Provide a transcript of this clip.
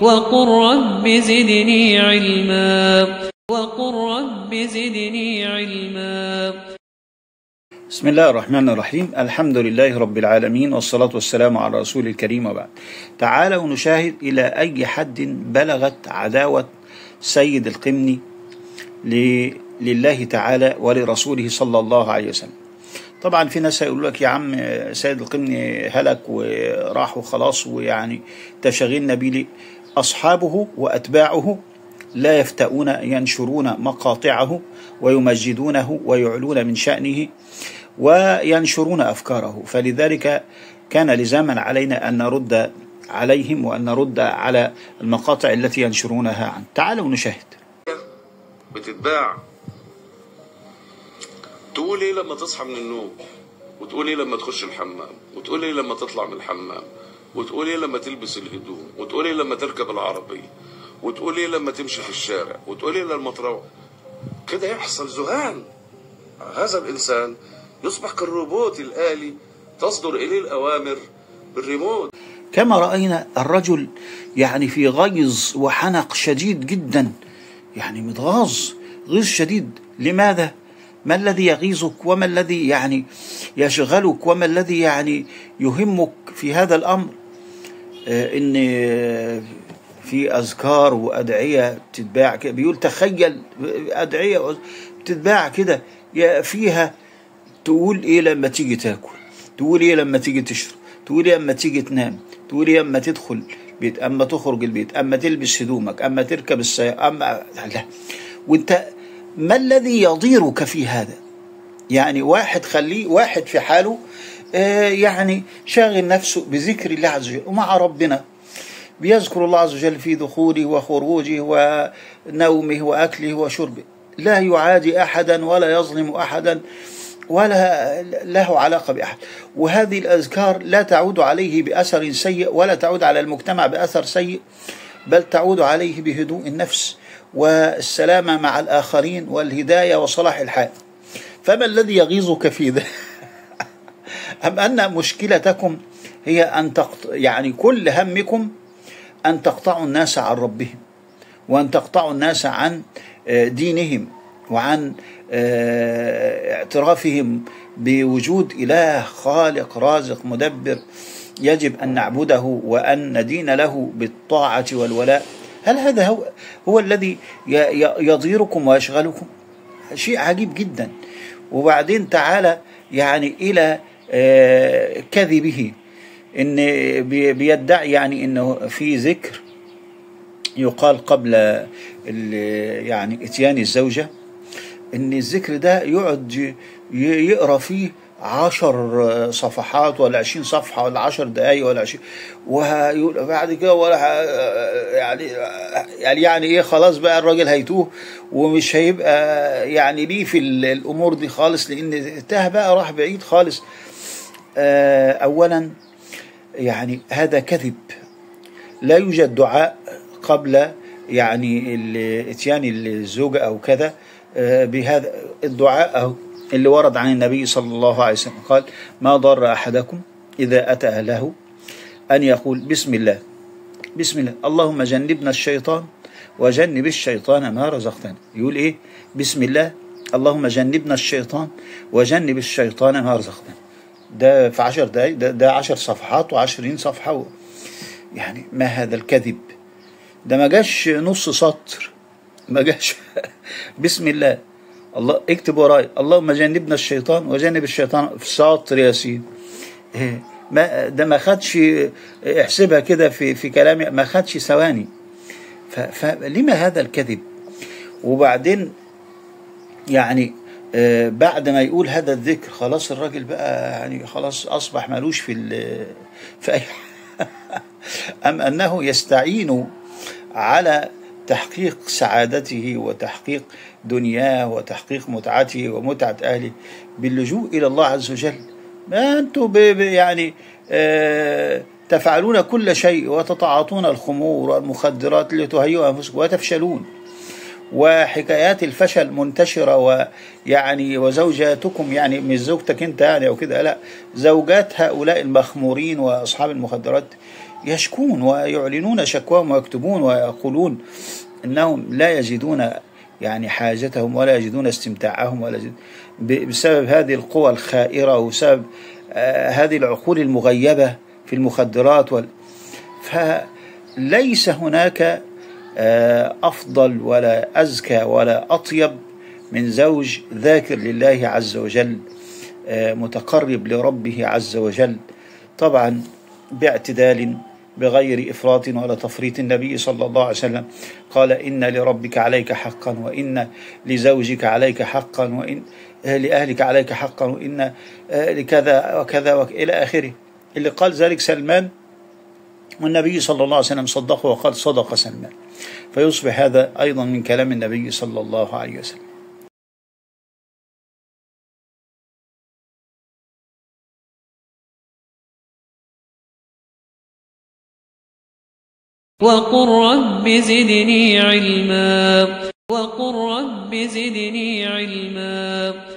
وقل رب زدني علما وقل رب زدني علما. بسم الله الرحمن الرحيم. الحمد لله رب العالمين، والصلاة والسلام على رسول الكريم، وبعد. تعالوا نشاهد إلى أي حد بلغت عداوة سيد القمني لله تعالى ولرسوله صلى الله عليه وسلم. طبعا في ناس هيقولوا لك يا عم سيد القمني هلك وراح وخلاص، ويعني تشغلنا بيه. أصحابه وأتباعه لا يفتؤون، ينشرون مقاطعه ويمجدونه ويعلون من شأنه وينشرون أفكاره، فلذلك كان لزاما علينا أن نرد عليهم وأن نرد على المقاطع التي ينشرونها عنه. تعالوا نشاهد. بتتباع تقول ايه لما تصحى من النوم، وتقول ايه لما تخش الحمام، وتقول ايه لما تطلع من الحمام، وتقول ايه لما تلبس الهدوم، وتقول ايه لما تركب العربية، وتقول ايه لما تمشي في الشارع، وتقول ايه لما تروح. كده يحصل ذهان. هذا الانسان يصبح كالروبوت الآلي تصدر اليه الاوامر بالريموت. كما رأينا الرجل يعني في غيظ وحنق شديد جدا، يعني متغاظ غيظ شديد. لماذا؟ ما الذي يغيظك وما الذي يعني يشغلك وما الذي يعني يهمك في هذا الأمر؟ إن في أذكار وأدعية بتتباع، بيقول تخيل أدعية بتتباع كده فيها تقول إيه لما تيجي تاكل، تقول إيه لما تيجي تشرب، تقول إيه لما تيجي تنام، تقول إيه لما تدخل بيت، أما تخرج البيت، أما تلبس هدومك، أما تركب السيارة، أما لا. وأنت ما الذي يضيرك في هذا؟ يعني واحد خليه واحد في حاله، يعني شاغل نفسه بذكر الله عز وجل ومع ربنا، بيذكر الله عز وجل في دخوله وخروجه ونومه وأكله وشربه، لا يعادي أحدا ولا يظلم أحدا ولا له علاقة بأحد. وهذه الأذكار لا تعود عليه بأثر سيء ولا تعود على المجتمع بأثر سيء، بل تعود عليه بهدوء النفس والسلامة مع الآخرين والهداية وصلاح الحال. فما الذي يغيظك في ذلك؟ أم أن مشكلتكم هي أن يعني كل همكم أن تقطعوا الناس عن ربهم، وأن تقطعوا الناس عن دينهم، وعن اعترافهم بوجود إله خالق رازق مدبر يجب أن نعبده وأن ندين له بالطاعة والولاء. هل هذا هو الذي يضيركم ويشغلكم؟ شيء عجيب جدا. وبعدين تعالى يعني إلى كذبه، إن بيدعي يعني إنه في ذكر يقال قبل يعني إتيان الزوجة، إن الذكر ده يقعد يقرأ فيه 10 صفحات ولا 20 صفحة ولا 10 دقايق ولا 20، ويقول بعد كده ولا يعني ايه، خلاص بقى الراجل هيتوه ومش هيبقى يعني ليه في الأمور دي خالص، لأن تاه بقى راح بعيد خالص. أولا يعني هذا كذب. لا يوجد دعاء قبل يعني اتيان الزوجة أو كذا بهذا الدعاء اللي ورد عن النبي صلى الله عليه وسلم، قال ما ضر أحدكم إذا أتى أهله أن يقول بسم الله بسم الله اللهم جنبنا الشيطان وجنب الشيطان ما رزقتنا. يقول إيه؟ بسم الله اللهم جنبنا الشيطان وجنب الشيطان ما رزقتنا. ده في 10 دقايق، ده 10 صفحات و20 صفحة. يعني ما هذا الكذب؟ ده ما جاش نص سطر، ما جاش بسم الله. الله اكتب وراي اللهم جنبنا الشيطان وجنب الشيطان في سطر يا سيدي. ده ما خدش، احسبها كده في كلامي، ما خدش ثواني. فلما هذا الكذب؟ وبعدين يعني بعد ما يقول هذا الذكر خلاص الراجل بقى يعني خلاص أصبح مالوش في أي أم أنه يستعين على تحقيق سعادته وتحقيق دنياه وتحقيق متعته ومتعة أهله باللجوء إلى الله عز وجل. ما أنتم يعني تفعلون كل شيء وتتعاطون الخمور والمخدرات لتهيئوا أنفسكم وتفشلون، وحكايات الفشل منتشرة. ويعني وزوجاتكم، يعني مش زوجتك أنت يعني أو كده، لا، زوجات هؤلاء المخمورين وأصحاب المخدرات يشكون ويعلنون شكواهم ويكتبون ويقولون أنهم لا يجدون يعني حاجتهم ولا يجدون استمتاعهم بسبب هذه القوى الخائرة وسبب هذه العقول المغيبة في المخدرات فليس هناك أفضل ولا أزكى ولا أطيب من زوج ذاكر لله عز وجل متقرب لربه عز وجل، طبعا باعتدال بغير إفراط ولا تفريط. النبي صلى الله عليه وسلم قال: إن لربك عليك حقا، وإن لزوجك عليك حقا، وإن لأهلك عليك حقا، وإن لكذا وكذا إلى آخره. اللي قال ذلك سلمان، والنبي صلى الله عليه وسلم صدقه وقال: صدق سلمان. فيصبح هذا أيضا من كلام النبي صلى الله عليه وسلم. وقل رب زدني علما. وقل رب زدني علما.